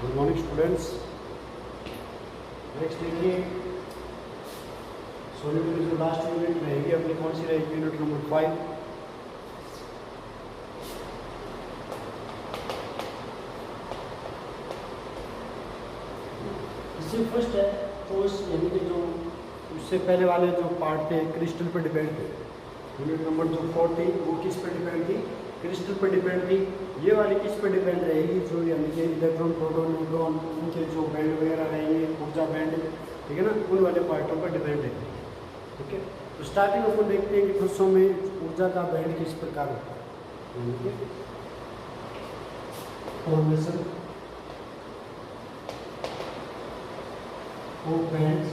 Good morning students. Next देखिए सोने की जो लास्ट यूनिट रहेगी अपनी कौन सी रहेगी? Unit number 5। इससे फर्स्ट है कोर्स, यानी कि जो उससे पहले वाले जो पार्ट थे क्रिस्टल पर डिपेंड थे। यूनिट नंबर जो 4 थी वो किस पर डिपेंड थी? क्रिस्टल पर डिपेंड थी। ये वाली किस पर डिपेंड रहेगी? जो यानी कि इलेक्ट्रॉन, प्रोटॉन, न्यूट्रॉन, उनके जो बैंड वगैरह रहेंगे, ऊर्जा बैंड, ठीक है ना, उन वाले पार्टों पर डिपेंड रहेगी। ठीक है, तो स्टार्टिंग अपन देखते हैं कि ठोसों में ऊर्जा का बैंड किस प्रकार होता है। Formation of bands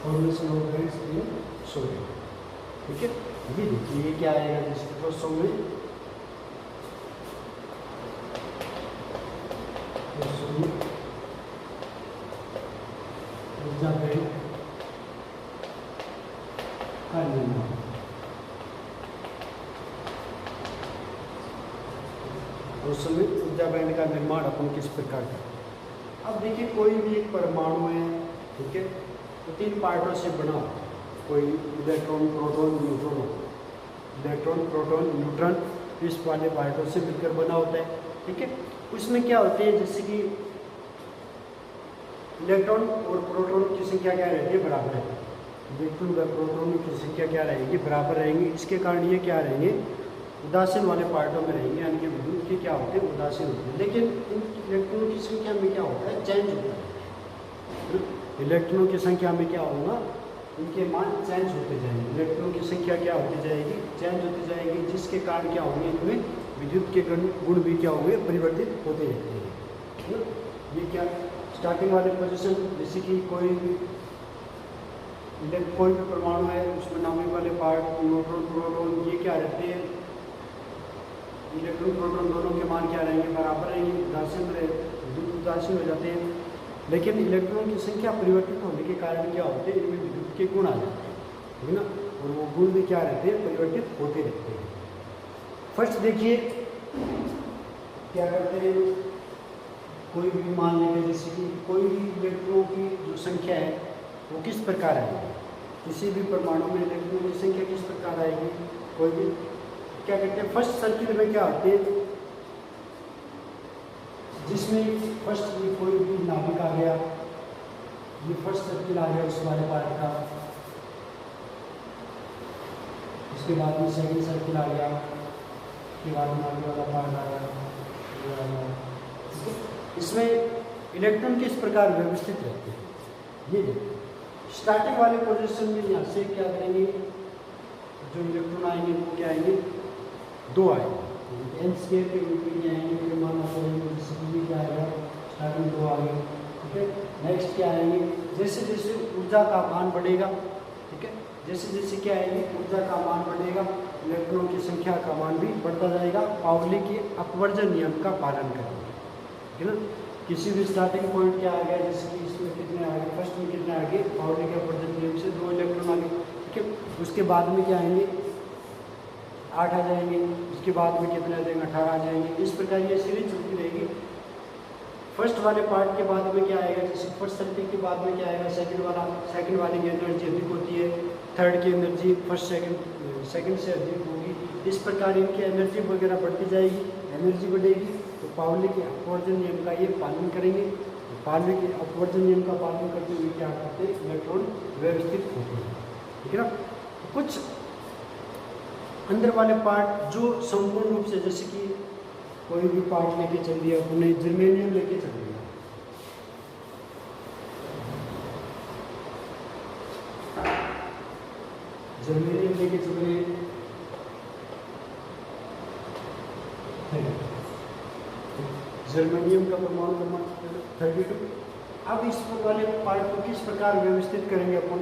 formation of bands in sodium. ठीक है, ये देखिए ये क्या आएगा जिसके ठोसों में ऊर्जा बैंड का निर्माण। ठोसों में ऊर्जा बैंड का निर्माण अपन किस प्रकार का? अब देखिए कोई भी एक परमाणु है, ठीक है, तो 3 पार्टों से बना होता है। कोई इलेक्ट्रॉन, प्रोटॉन, न्यूट्रॉन होता है। इलेक्ट्रॉन, प्रोटॉन, न्यूट्रॉन इस वाले पार्टों से मिलकर बना होता है। ठीक है, उसमें क्या होते हैं, जैसे कि इलेक्ट्रॉन और प्रोटॉन की संख्या क्या रहती है? बराबर है। इलेक्ट्रॉन और प्रोटॉन की संख्या क्या रहेगी? बराबर रहेंगी। इसके कारण ये क्या रहेंगे? उदासीन वाले पार्टों में रहेंगे, यानी कि विद्युत के क्या होते हैं? उदासीन होते हैं। लेकिन इन इलेक्ट्रॉनों की संख्या में क्या होता है? चेंज होता है। इलेक्ट्रॉनों की संख्या में क्या होगा? इनके मान चेंज होते जाएंगे। इलेक्ट्रॉनों की संख्या क्या होती जाएगी? चेंज होती जाएगी, जिसके कारण क्या होंगे? इनमें विद्युत के गुण भी क्या होंगे? परिवर्तित होते रहते हैं। ये क्या स्टार्टिंग वाले पोजीशन, जैसे कि कोई भी परमाणु है, उसमें नामिक वाले पार्ट न्यूट्रॉन, प्रोटॉन, ये क्या रहते हैं? इलेक्ट्रॉन, प्रोटॉन दोनों के मान क्या रहेंगे? बराबर रहेंगे। उदासीन रहे, विद्युत उदासीन हो जाते हैं। लेकिन इलेक्ट्रॉन की संख्या परिवर्तित होने के कारण क्या होते हैं? इनमें विद्युत के गुण आ जाते हैं, ठीक है ना, और वो गुण भी क्या रहते हैं? परिवर्तित होते रहते हैं। फर्स्ट देखिए क्या करते हैं, कोई भी मान लेंगे, जैसे कि कोई भी इलेक्ट्रॉन की जो संख्या है वो किस प्रकार आएगी? किसी भी परमाणु में इलेक्ट्रॉन की संख्या किस प्रकार आएगी? कोई भी क्या कहते हैं, फर्स्ट सर्किल में क्या होते हैं, जिसमें फर्स्ट में कोई भी नाभिक आ गया, ये फर्स्ट सर्किल आ गया उस वाले पार्ट का, उसके बाद में सेकंड सर्किल आ गया, उसके बाद में आगे वाला पार्ट आ गया। इसमें इलेक्ट्रॉन किस प्रकार व्यवस्थित रहते हैं? ये देखिए स्टार्टिंग वाले पोजीशन में यहाँ से क्या करेंगे, जो इलेक्ट्रॉन आएंगे वो क्या आएंगे? 2 आएंगे, एन स्क्वायर के रूप में आएंगे, फिर मान आएंगे क्या आएगा? स्टार्टिंग 2 आ गए। ठीक है, नेक्स्ट क्या आएंगे? जैसे जैसे ऊर्जा का मान बढ़ेगा, ठीक है, जैसे जैसे क्या आएगी? ऊर्जा का मान बढ़ेगा, इलेक्ट्रॉनों की संख्या का मान भी बढ़ता जाएगा। पाउली के अपवर्जन नियम का पालन करेंगे, ठीक है ना। किसी भी स्टार्टिंग पॉइंट क्या आ गया, जैसे कि इसमें कितने आ गए? फर्स्ट में कितने आ गए? पाउली के अपवर्जन नियम से 2 इलेक्ट्रॉन आ गए, ठीक है। उसके बाद में क्या आएंगे? 8 आ जाएंगे। उसके बाद में कितने आ जाएंगे? 18 आ जाएंगे। इस प्रकार ये सीरीज चलती रहेगी। फर्स्ट वाले पार्ट के बाद में क्या आएगा? जैसे फर्स्ट सर्किल के बाद में क्या आएगा? सेकंड वाले की एनर्जी अधिक होती है, थर्ड की एनर्जी सेकंड से अधिक होगी। इस प्रकार इनकी एनर्जी वगैरह बढ़ती जाएगी। एनर्जी बढ़ेगी तो पाउली के अपवर्जन नियम का ये पालन करेंगे। पाउली के अपवर्जन नियम का पालन करते हुए क्या करते हैं? इलेक्ट्रॉन व्यवस्थित होते हैं, ठीक है ना। कुछ अंदर वाले पार्ट जो संपूर्ण रूप से, जैसे कि कोई भी पार्ट लेके चल दिया, अपने जर्मेनियम लेके चल दिया, जर्मेनियम लेके चल रहे, जर्मेनियम का परमाणु क्रमांक 32। अब इस वाले पार्ट को किस प्रकार व्यवस्थित करेंगे अपन?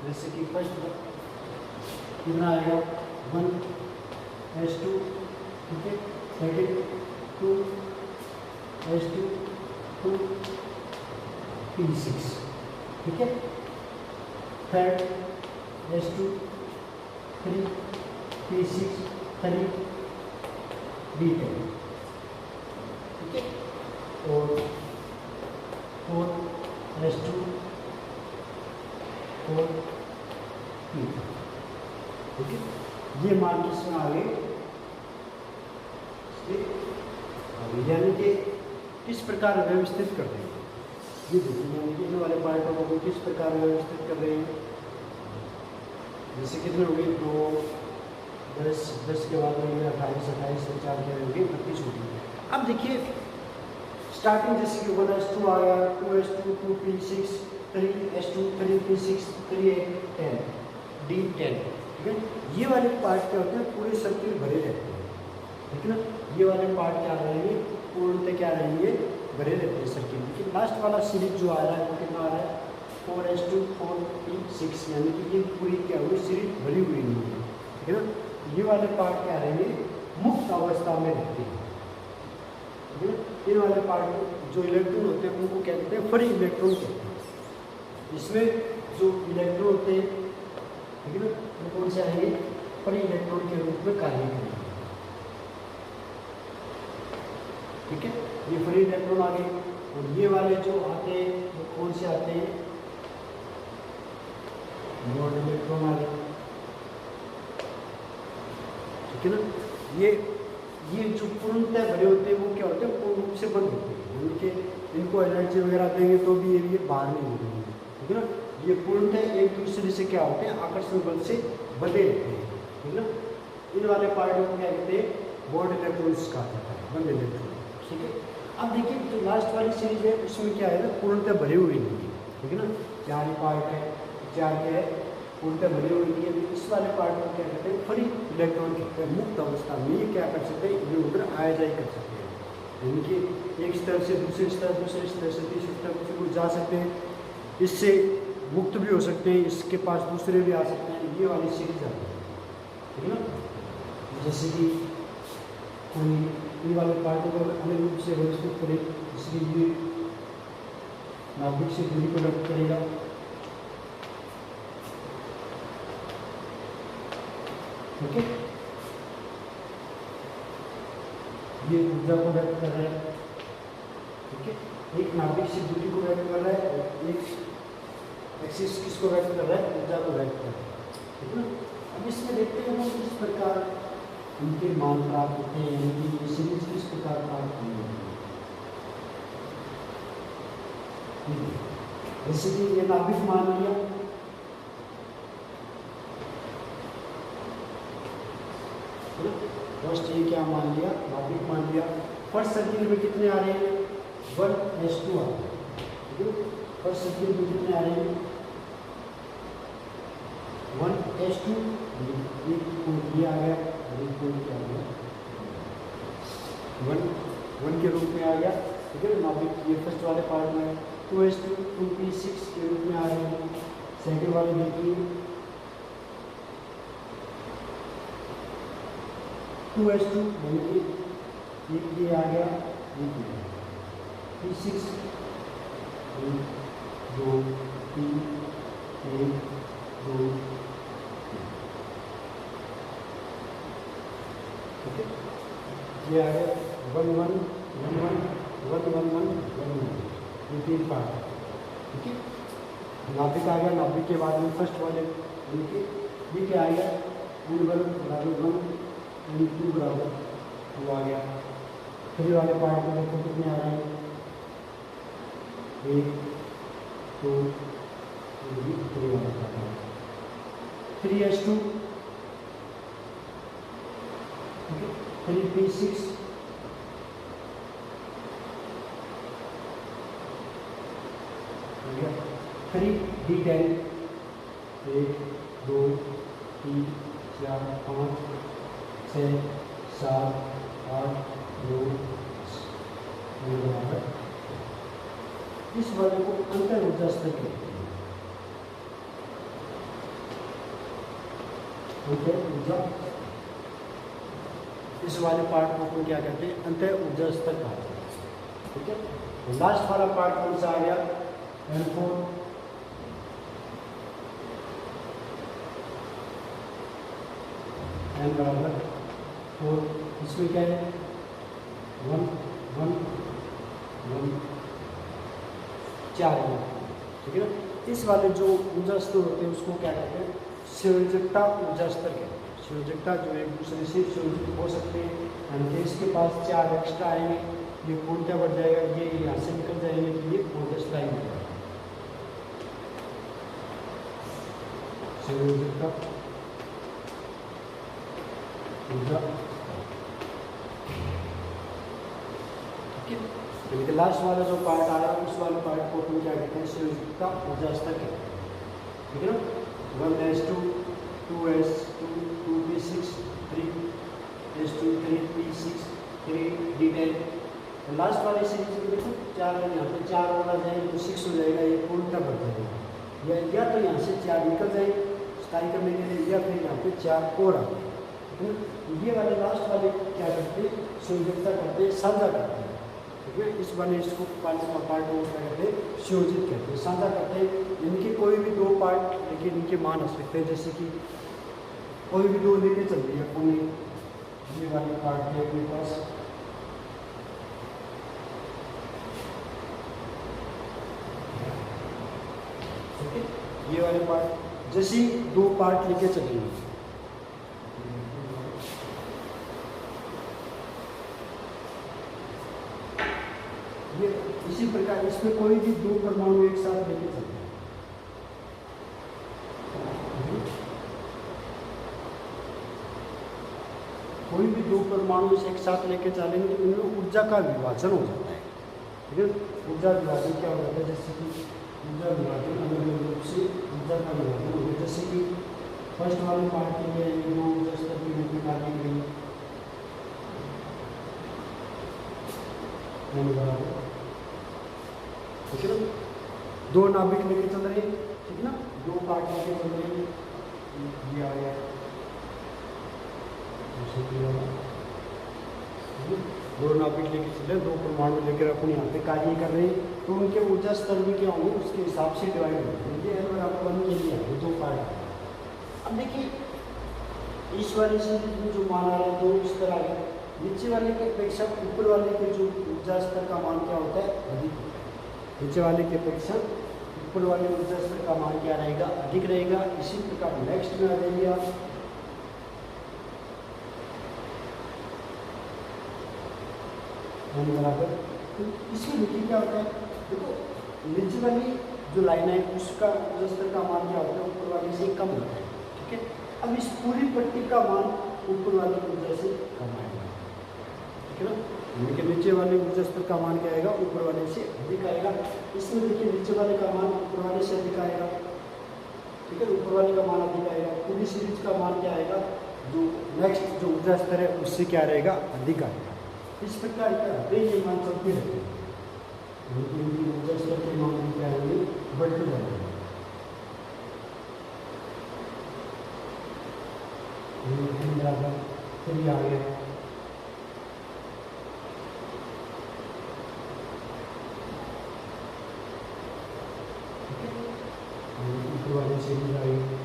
जैसे कि फर्स्ट कितना आएगा? 1s2, ठीक है, सेकेंड 2s2 2p6, ठीक है, थर्ड s2 3 P6 3 D10, ठीक है, और 4 S2 4 P, ठीक है। ये मान किसमें आ गए, यानी कि किस प्रकार व्यवस्थित कर रहे हैं, ये देखिए, यानी कि इन वाले पार्टों को किस प्रकार व्यवस्थित कर रहे हैं। जैसे कितने हो गए, 2 10 10 के बाद हो गए 28 28 से 4 के हो गए 32 हो गई। अब देखिए स्टार्टिंग जैसे कि 1 S2 आ गया, 2 S2 2 P6 3 S2 3 P6 3 10 D10, ठीक है। ये वाले पार्ट क्या होते हैं, पूरे सर्किल भरे रहते हैं, ठीक है ना। ये वाले पार्ट क्या रहेंगे, पूर्णतः क्या रहेंगे, भरे रहते हैं सर्किल। लेकिन लास्ट वाला सीरीज जो आ रहा है वो कितना आ रहा है, 4 S2 4 P6, यानी कि ये पूरी क्या हुई, सीरीज भरी हुई नहीं है, ठीक है ना। ये वाले पार्ट क्या रहेंगे, मुक्त अवस्था में रहते हैं, ठीक है। इन वाले पार्ट जो इलेक्ट्रॉन होते हैं उनको क्या कहते हैं, फ्री इलेक्ट्रॉन कहते हैं। इसमें जो इलेक्ट्रॉन होते हैं, ठीक है ना, वो कौन से आएंगे, फ्री इलेक्ट्रॉन के रूप में कार्य करेंगे, ठीक है। ये फ्री इलेक्ट्रॉन आ गए, और ये वाले जो आते हैं वो कौन से आते हैं, बॉन्ड इलेक्ट्रॉन आ गए, ठीक है ना। ये जो पूर्णतः भरे होते हैं वो क्या होते हैं, पूर्ण रूप से बंद होते हैं, यानी कि इनको एनर्जी वगैरह देंगे तो भी ये बाहर नहीं निकलेंगे, ठीक है ना। ये पूर्णतः एक दूसरे से क्या होते हैं, आकर्षण बल से बंधे रहते हैं, ठीक है ना। इन वाले पार्टों को क्या कहते हैं, बॉन्ड इलेक्ट्रॉन्स कहा जाता है, बंद इलेक्ट्रॉन, ठीक है। अब देखिए जो लास्ट वाली सीरीज है उसमें क्या है ना, पूर्णतः भरे हुए नहीं है, ठीक है ना। 4 पार्ट है, 4 क्या है, पूर्णतः भरे हुए नहीं है। इस वाले पार्ट को क्या कहते हैं, फ्री इलेक्ट्रॉन कहते हैं। मुक्त अवस्था में ये क्या कर सकते हैं, इधर उधर आया जाए कर सकते हैं, यानी कि एक स्तर से दूसरे स्तर, दूसरे स्तर से तीसरे स्तर को जा सकते हैं, इससे मुक्त भी हो सकते हैं, इसके पास दूसरे भी आ सकते हैं। ये वाली सीरीज आती है, ठीक है ना। जैसे कि कोई ये वाले पार्ट को अलग रूप से व्यवस्थित करें, इसलिए ये नाभिक से दूरी को व्यक्त करेगा, ठीक है। ये ऊर्जा को व्यक्त कर रहा है, ठीक है। एक नाभिक से दूरी को व्यक्त कर रहा है, एक एक्सिस किसको व्यक्त कर रहा है, ऊर्जा को व्यक्त कर रहा है, ठीक है ना। अब इसमें देखते हैं हम किस प्रकार इनके मान प्राप्त होते हैं, यानी कि ये सीरीज किस प्रकार प्राप्त होती है। जैसे कि ये नाभिक मान लिया, फर्स्ट ये क्या मान लिया, नाभिक मान लिया। फर्स्ट सर्किल में कितने आ रहे हैं, 1 S2 आ रहे हैं, ठीक है। फर्स्ट सर्किल में कितने आ रहे हैं, 1 S2, एक पॉइंट ये आ गया, एक पॉइंट क्या आ गया, 1 के रूप में आ गया, ठीक है। नाभिक ये फर्स्ट वाले पार्ट में 2 S2 2 P6 के रूप में आ रहे हैं। सेकेंड वाले देखिए 2 S2, यानी कि एक ये आ गया, एक ये P6 1 2 3 1 2, ठीक है। ये आ गया 1 1 1 1 1 1 1 1 1, ये 3 पार्ट, ठीक है। नाभिक आ गया, नाभिक के बाद में फर्स्ट वाले यानी कि ये क्या आ गया, N1 बराबर 1 N2 बराबर 2 आ गया। थ्री वाले पार्ट में देखो कितने आ रहे हैं, 1 2 3 वाला पार्ट 3 S2, 3 P6, 3 D10, 1 2 3 4 5 6 7 8 9 10। इस वाले को अंतर ऊर्जा स्तर कहते हैं। अंतर ऊर्जा, इस वाले पार्ट को अपन क्या कहते हैं, अंतर ऊर्जा स्तर कहा जाता है, ठीक है। लास्ट वाला पार्ट कौन सा आ गया, N4, n बराबर 4, इसमें क्या है 1 1 1 4 है, ठीक है ना। इस वाले जो ऊर्जा स्तर होते हैं उसको क्या कहते हैं, संयोजकता ऊर्जा स्तर कहते हैं। संयोजकता जो एक दूसरे से संयोजित हो सकते हैं, यानी कि इसके पास 4 एक्स्ट्रा आएंगे, ये पूर्णतः बढ़ जाएगा, ये यहाँ से निकल जाएंगे तो ये पूर्णतः लाइन हो जाएगा। संयोजकता ऊर्जा, यानी कि लास्ट वाला जो पार्ट आ रहा है उस वाले पार्ट को हम क्या कहते हैं, संयोजकता ऊर्जा स्तर कहते हैं, ठीक है ना। 1s2 2s2 2p6 3s2 3p6 3d10, last वाली सीरीज में देखो 4 यहाँ पे 4 और आ जाएंगे तो 6 हो जाएगा, ये पूर्णतः बढ़ जाएगा, या तो यहाँ से 4 निकल जाएंगे स्थायी करने के लिए, या फिर यहाँ पे 4 और आ जाएंगे, ठीक है ना। ये वाले लास्ट वाले क्या करते हैं, संयोजकता करते हैं, साझा करते हैं, ठीक है। इस वाले इसको पार्ट को क्या कहते हैं, संयोजित कहते हैं, साझा करते हैं। इनके कोई भी 2 पार्ट लेकिन इनके मान हो सकते हैं, जैसे कि कोई भी 2 लेके चल रही है अपने, ये वाले पार्ट है अपने पास, ठीक है। ये वाले पार्ट जैसे 2 पार्ट लेके चलेंगे, ये इसी प्रकार इसमें कोई भी 2 परमाणु एक साथ लेके चलते हैं, कोई भी 2 परमाणु एक साथ लेके चलेंगे तो इनमें ऊर्जा का विभाजन हो जाता है, ठीक है। ऊर्जा विभाजन क्या हो जाता है, जैसे कि ऊर्जा विभाजन अलग अलग रूप से ऊर्जा का विभाजन हो गया, जैसे कि फर्स्ट वाले पार्ट के लिए ये 2 ऊर्जा स्तर की यूनिट निकाली गई, ठीक है ना। 2 नाभिक लेके चल रहे हैं, ठीक है ना, 2 पार्ट लेके चल रहे हैं, ये आ गया 2 नाभिक लेके चल रहे हैं, 2 परमाणु लेकर अपन यहाँ पे कार्य कर रहे हैं, तो उनके ऊर्जा स्तर भी क्या होंगे उसके हिसाब से डिवाइड होंगे। ये n बराबर 1 के लिए है 2 पार्ट। अब देखिए इस वाले से जो मान आ रहा है 2 स्तर आ गया, नीचे वाले के अपेक्षा ऊपर वाले के जो ऊर्जा स्तर का मान क्या होता है, अधिक होता है। नीचे वाले की अपेक्षा ऊपर वाले ऊर्जा स्तर का मान क्या रहेगा, अधिक रहेगा। इसी प्रकार नेक्स्ट में आ जाएंगे आप, बराबर, तो इसमें देखिए क्या होता है, देखो नीचे वाली जो लाइन है उसका ऊर्जा स्तर का मान क्या होता है, ऊपर वाले से कम होता है, ठीक है। अब इस पूरी पट्टी का मान ऊपर वाली ऊर्जा से कम आएगा, ठीक है ना। लेकिन नीचे वाले ऊर्जा स्तर का मान क्या आएगा, ऊपर वाले से अधिक आएगा। इसमें देखिए नीचे वाले का मान ऊपर वाले से अधिक आएगा, ठीक है, ऊपर वाले का मान अधिक आएगा। पूरी सीरीज का मान क्या आएगा, जो नेक्स्ट जो ऊर्जा स्तर है उससे क्या रहेगा, अधिक आएगा। इस प्रकार क्या होते हैं, ये मान चलते रहते हैं, ऊर्जा स्तर के मान क्या आएंगे, बढ़ते जाएंगे। बराबर 3 आ गया, ऊपर वाले से भी आएगी,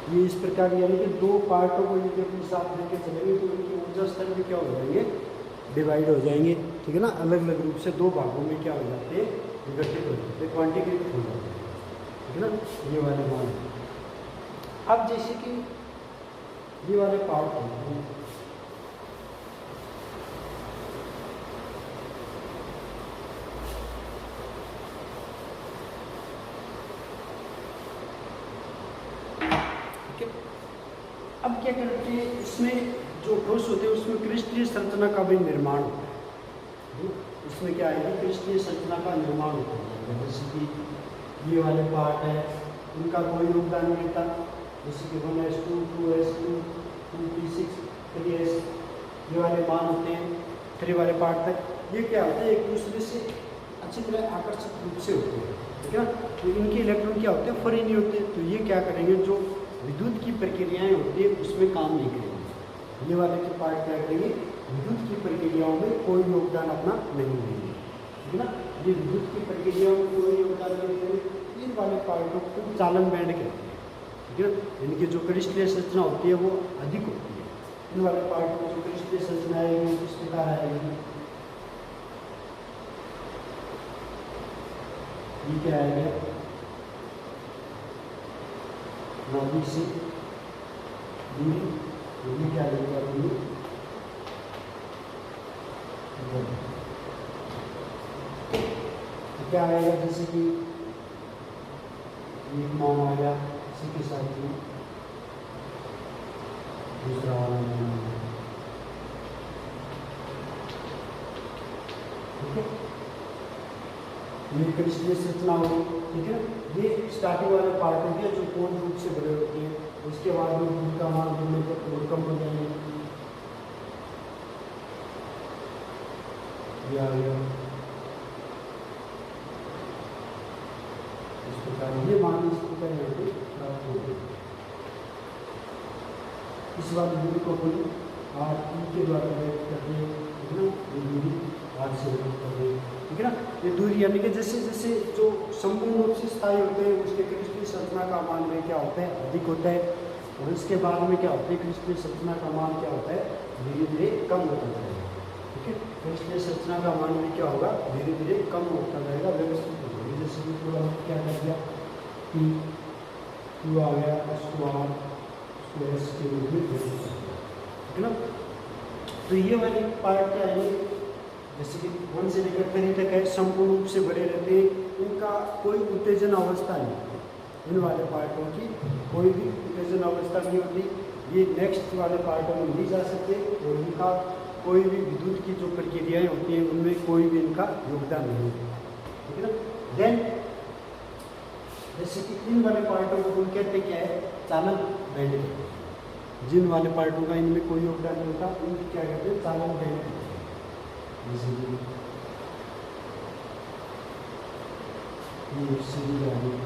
ये इस प्रकार यानी कि 2 पार्टों को यदि अपने साथ लेके चलेंगे तो उनकी ऊर्जा स्तर भी क्या हो जाएंगे, डिवाइड हो जाएंगे, ठीक है ना। अलग अलग रूप से 2 भागों में क्या हो जाते हैं, विघटित हो जाते हैं, क्वांटिकृत हो जाते हैं, ठीक है ना। ये वाले मान, अब जैसे कि ये वाले पार्ट हैं, अब क्या करते हैं, इसमें जो ठोस होते हैं उसमें क्रिस्टलीय संरचना का भी निर्माण होता है। इसमें क्या है, क्रिस्टलीय संरचना का निर्माण होता है। जैसे कि ये वाले पार्ट है, उनका कोई योगदान नहीं था, जैसे कि 1s2 2s2 2p6 3s, ये वाले मान होते हैं 3 वाले पार्ट तक। ये क्या होता है, एक दूसरे से अच्छी तरह आकर्षक रूप से होते हैं, ठीक है। तो इनके इलेक्ट्रॉन क्या होते हैं, फ्री नहीं होते, तो ये क्या करेंगे, जो विद्युत की प्रक्रियाएं होती है उसमें काम नहीं करेंगे। ये वाले के पार्ट क्या करेंगे, विद्युत की प्रक्रियाओं में कोई योगदान अपना नहीं देंगे, ठीक है ना। ये विद्युत की प्रक्रियाओं में कोई योगदान नहीं दे रहे, इन वाले पार्टों को चालन बैंड कहते हैं। ठीक है, इनकी जो क्रिस्टलीय संरचना होती है वो अधिक होती है। इन वाले पार्टों में जो क्रिस्टलीय संरचना आएगी किस प्रकार आएगी, ये क्या आएगा, नाभिक से दूरी, ये क्या लगेगा दूरी, क्या आएगा, जैसे कि एक मान आ गया, इसी के साथ में दूसरा वाला मान आ गया। ठीक है, ये क्रिस्टलीय संरचना होगी। ठीक है, ये स्टार्टिंग वाले पार्ट हो गया जो पूर्ण रूप से बड़े होते हैं। उसके बाद में दूध का मान गिरने पर और कम हो जाएंगे। ये आ गया, इस प्रकार ये मान इस प्रकार यहाँ पे प्राप्त हो गए। इस बार दूरी को कोई आर के द्वारा व्यक्त करते हैं, ठीक है ना, ये दूरी आर से व्यक्त करते हैं। ठीक है ना, ये दूरी यानी कि जैसे जैसे जो संपूर्ण रूप से स्थायी होते हैं उसके क्रिस्टलीय संरचना का मान में क्या होता है, अधिक होता है, और इसके बाद में क्या होता है, क्रिस्टलीय संरचना का मान क्या होता है, धीरे धीरे कम होता जाएगा। ठीक है, क्रिस्टलीय संरचना का मान में क्या होगा, धीरे धीरे कम होता जाएगा, व्यवस्थित हो जाएगा। जैसे कि पूरा क्या कर दिया, पी क्यू आ गया, उसको आर उसको एस के रूप में व्यवस्थित हो गया। ठीक है ना, तो ये वाले पार्ट क्या है, जैसे कि 1 से लेकर 3 तक है, संपूर्ण रूप से बड़े रहते हैं, इनका कोई उत्तेजन अवस्था नहीं होती। इन वाले पार्टों की कोई भी उत्तेजन अवस्था नहीं होती। ये नेक्स्ट वाले पार्टों में नहीं जा सकते, और इनका कोई भी विद्युत की जो प्रक्रियाएं होती हैं उनमें कोई भी इनका योगदान नहीं होता। ठीक है ना, देन जैसे कि इन वाले पार्टों को हम कहते क्या है, चालन बैंड कहते हैं। जिन वाले पार्टों का इनमें कोई योगदान नहीं होता उनको क्या कहते हैं, चालन बैंड कहते हैं। जैसे कि ये सीधी आ गई,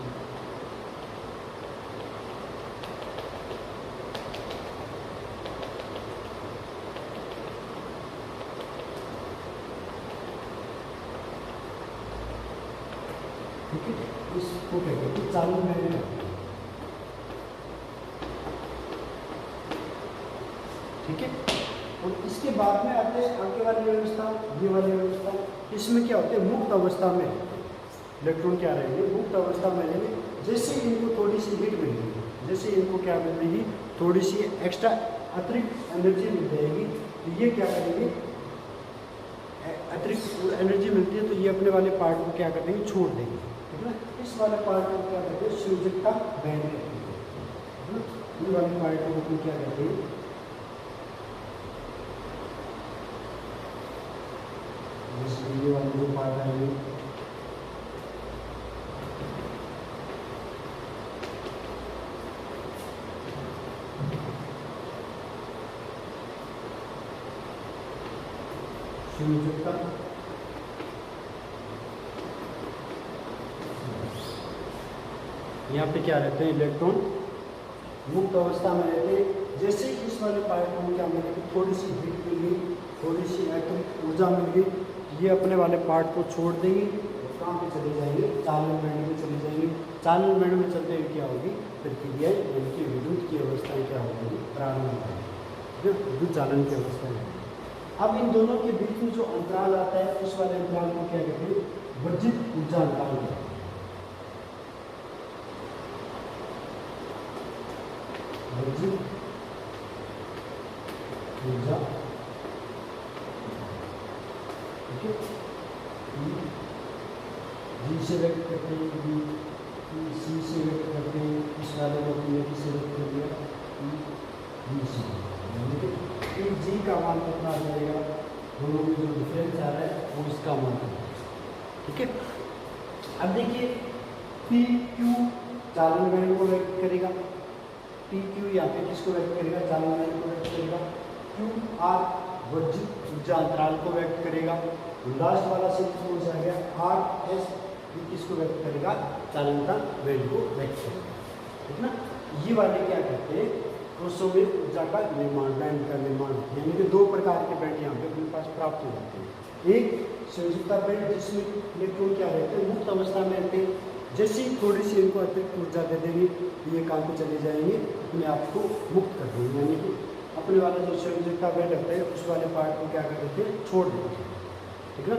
ठीक है, इसको क्या कहते हैं, चालन बैंड कहते हैं। ठीक है, और इसके बाद में आते हैं आगे वाली व्यवस्था, ये वाली व्यवस्था। इसमें क्या होते हैं, मुक्त अवस्था में इलेक्ट्रॉन क्या रहेंगे, मुक्त अवस्था में रहेंगे। जैसे इनको थोड़ी सी हीट मिलेगी, जैसे इनको क्या मिलेगी, थोड़ी सी एक्स्ट्रा अतिरिक्त एनर्जी मिल जाएगी, तो ये क्या करेंगे, अतिरिक्त एनर्जी मिलती है तो ये अपने वाले पार्ट को क्या कर देंगे, छोड़ देंगे। ठीक है ना, इस वाले पार्ट को क्या कहते हैं, संयोजकता बैंड कहते हैं। ये वाले पार्ट को क्या कहते हैं, ये वाले जो पार्ट है संयोजकता, यहाँ पे क्या रहते हैं, इलेक्ट्रॉन मुक्त अवस्था में रहते हैं। जैसे इस वाले पार्ट में क्या मिलेगी, थोड़ी सी हीट मिल गई, थोड़ी सी अतिरिक्त ऊर्जा मिल गई, ये अपने वाले पार्ट को छोड़ देंगे और कहाँ पे चले जाएंगे, चालन बैंड में चले जाएंगे। चालन बैंड में चलते हुए क्या होगी, प्रक्रिया यानी कि विद्युत की अवस्था क्या होगी, प्रारंभ होगी, विद्युत चालन की अवस्था है। अब इन दोनों के बीच में जो अंतराल आता है उस वाले अंतराल को क्या कहते हैं, वर्जित ऊर्जा अंतराल कहते हैं। वर्जित ऊर्जा, ठीक है, जी से व्यक्त करते हैं, बी सी से व्यक्त करते हैं, इस वाले को अपने से व्यक्त कर दिया, बी सी, यानी कि जी का मान कितना आ जाएगा, दोनों में जो डिफरेंस आ रहा है वो इसका मान है। ठीक है, अब देखिए पी क्यू चालन बैंड को व्यक्त करेगा, पी क्यू यहाँ पे किसको व्यक्त करेगा, चालन बैंड को व्यक्त करेगा, क्यू आर वर्जित ऊर्जा अंतराल को व्यक्त करेगा, लास्ट वाला सिर्फ कौन सा आ गया, आर एस, ये किसको व्यक्त करेगा, चालनता बैंड को व्यक्त करेगा। ठीक ना, ये वाले क्या कहते हैं, कोषों में ऊर्जा का निर्माण, बैंड का निर्माण, यानी कि दो प्रकार के बैंड यहाँ पे अपने पास प्राप्त हो जाते हैं। एक संयोजकता बैंड जिसमें इलेक्ट्रॉन क्या रहते हैं, मुक्त अवस्था में रहते हैं। जैसे ही थोड़ी सी इनको अतिरिक्त ऊर्जा दे देंगे ये काम पे चले जाएंगे, अपने आप को मुक्त कर देंगे, यानी कि अपने वाला जो संयोजकता बैंड रहता है उस वाले पार्ट को क्या कर देते हैं, छोड़ देंगे। ठीक है,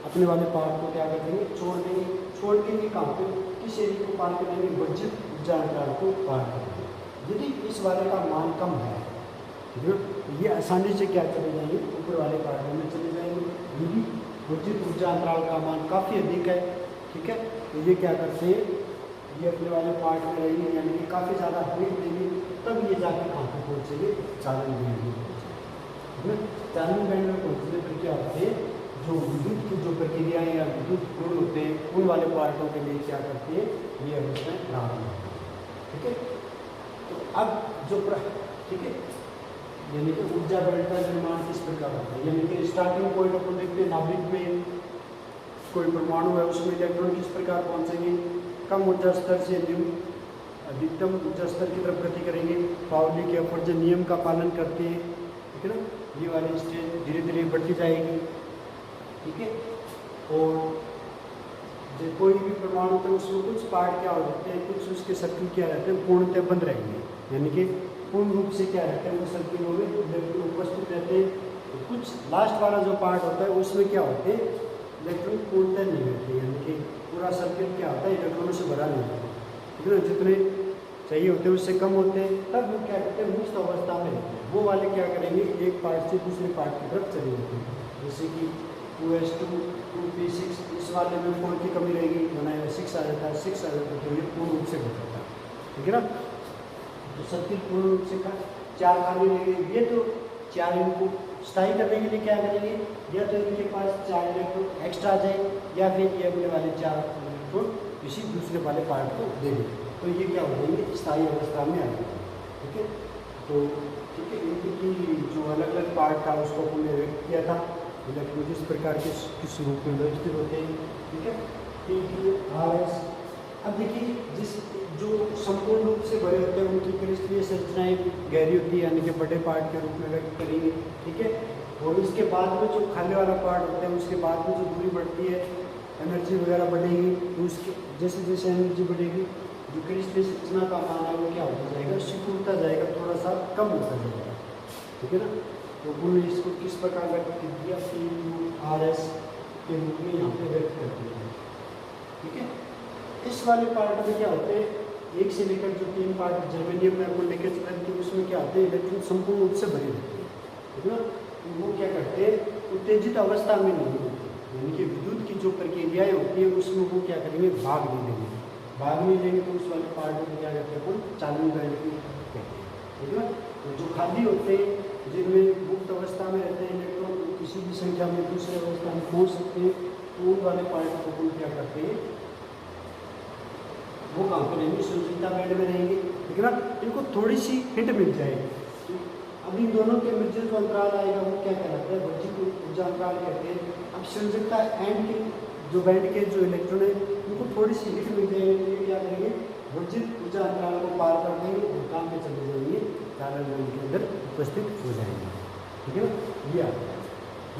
अपने वाले पार्ट को क्या कर देंगे, छोड़ देंगे। छोड़ देंगे कहाँ पे, किस एरिया को पार करेंगे, वर्जित ऊर्जा अंतराल को पार करेंगे। यदि इस वाले का मान कम है, ठीक है, ये आसानी से क्या चले जाएंगे, ऊपर वाले पार्ट में चले जाएंगे। यदि वर्जित ऊर्जा अंतराल का मान काफ़ी अधिक है, ठीक है, तो ये क्या करते हैं, ये अपने वाले पार्ट में रहेंगे, यानी कि काफ़ी ज़्यादा हीट देंगे, तब ये जाकर कहाँ पर पहुँचेंगे, चालन बैंड में पहुँचेंगे। चालन बैंड में पहुँचने पर क्या होते हैं, जो विद्युत की जो प्रक्रियाएँ या विद्युत गुण होते हैं उन वाले पार्टों के लिए क्या करते हैं, ये अवस्थाएँ प्राप्त होती हैं। ठीक है, तो अब जो ठीक है, यानी कि ऊर्जा बैंड का निर्माण किस प्रकार होता है, यानी कि स्टार्टिंग पॉइंट अपन देखते हैं, नाभिक में कोई परमाणु है, उसमें इलेक्ट्रॉन किस प्रकार पहुंचेंगे, कम ऊर्जा स्तर से निम्न अधिकतम ऊर्जा स्तर की तरफ गति करेंगे, पाउली के अपवर्जन नियम का पालन करते हैं। ठीक है ना, ये वाली स्टेज धीरे धीरे बढ़ती जाएगी। ठीक है, और जो कोई भी परमाणु होता है उसमें कुछ पार्ट क्या हो जाते हैं, कुछ उसके सर्किल क्या रहते हैं, पूर्णतः बंद रहेंगे, यानी कि पूर्ण रूप से क्या रहते हैं, वो सर्किलों में इलेक्ट्रॉन उपस्थित रहते हैं। तो कुछ लास्ट वाला जो पार्ट होता है उसमें क्या होते हैं, इलेक्ट्रॉन पूर्णतः नहीं रहते, यानी कि पूरा सर्किट क्या होता है, इलेक्ट्रॉनों से भरा नहीं होता। ठीक है ना, जितने चाहिए होते हैं उससे कम होते हैं, तब वो क्या करते हैं, मुक्त अवस्था में रहते हैं। वो वाले क्या करेंगे, एक पार्ट से दूसरे पार्ट की तरफ चले जाते हैं, जैसे कि 2s2 2p6, इस वाले में 4 की कमी रहेगी, बनाया 6 आ जाता है, 6 आ जाता है, तो ये पूर्ण रूप से घट जाता है। ठीक है ना, तो सर्किट पूर्ण रूप से 4 खाली रहेंगे। ये तो 4 इनको स्थायी करने के लिए क्या करेंगे, या तो इनके पास 4 इलेक्ट्रॉन एक्स्ट्रा आ जाए, या फिर ये अपने वाले 4 इलेक्ट्रॉन किसी दूसरे वाले पार्ट को दे दें, तो ये क्या हो जाएंगे, स्थायी अवस्था में आ जाएंगे। ठीक है, तो ठीक है, इनकी जो अलग अलग पार्ट था उसको हमने व्यक्त किया था, इलेक्ट्रॉन जिस प्रकार के किस रूप में व्यवस्थित होते हैं। ठीक है, P2RS। अब देखिए, जिस जो संपूर्ण रूप से भरे होते हैं उनकी क्रिस्टलीय संरचनाएं गहरी होती है, यानी कि बड़े पार्ट के रूप में व्यक्त करेंगे। ठीक है, और इसके बाद में जो खाली वाला पार्ट होता है उसके बाद में जो दूरी बढ़ती है, एनर्जी वगैरह बढ़ेगी, तो उसकी जैसे जैसे एनर्जी बढ़ेगी जो क्रिस्टलीय संरचना का मान है वो क्या होता जाएगा, सिकुड़ता जाएगा, थोड़ा सा कम होता जाएगा। ठीक है ना, तो उन्होंने इसको किस प्रकार व्यक्त किया, P2RS के रूप में यहाँ पे व्यक्त कर दिया। ठीक है, इस वाले पार्ट में क्या होते हैं, 1 से लेकर जो 3 पार्ट जर्मेनियम में अपन लेकर चलते हैं, उसमें क्या होते हैं, इलेक्ट्रॉन संपूर्ण रूप से भरे रहते हैं। ठीक है ना, तो वो क्या करते हैं, उत्तेजित अवस्था में नहीं होते, यानी कि विद्युत की जो प्रक्रियाएँ होती है उसमें वो क्या करेंगे, भाग नहीं लेंगे। भाग नहीं लेंगे तो उस वाले पार्ट में क्या करते हैं, अपन चालन बैंड की कहते हैं। ठीक है ना, तो जो खाली होते हैं, जिनमें मुक्त अवस्था में रहते हैं इलेक्ट्रॉन, किसी भी संख्या में दूसरे अवस्था में पहुँच सकते हैं, तो उन वाले पार्ट को अपन क्या करते हैं, वो काम करेंगे, संयोजकता बैंड में रहेंगे। ठीक है ना, इनको थोड़ी सी हिंट मिल जाएगी। तो अब इन दोनों के मध्य जो अंतराल आएगा वो क्या कहलाता है, वर्जित ऊर्जा अंतराल कहते हैं। अब संयोजकता एंड के जो बैंड के जो इलेक्ट्रॉन है उनको थोड़ी सी हिंट मिल जाएगी, तो ये क्या करेंगे, वर्जित ऊर्जा अंतराल को पार कर देंगे और काम पे चले जाएंगे, चालन बैंड के अंदर उपस्थित हो जाएंगे। ठीक है ना,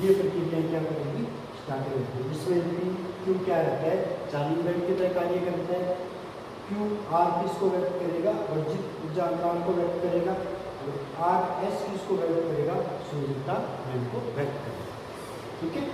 ये प्रक्रियाएँ क्या करेंगी, स्टार्ट होती है, जिसमें क्यों क्या रहता है, चालन बैंड की तरह कार्य करता है। QR किसको व्यक्त करेगा, वर्जित ऊर्जा अंतराल को व्यक्त करेगा, और RS किसको व्यक्त करेगा, संयोजकता बैंड को व्यक्त करेगा। ठीक है।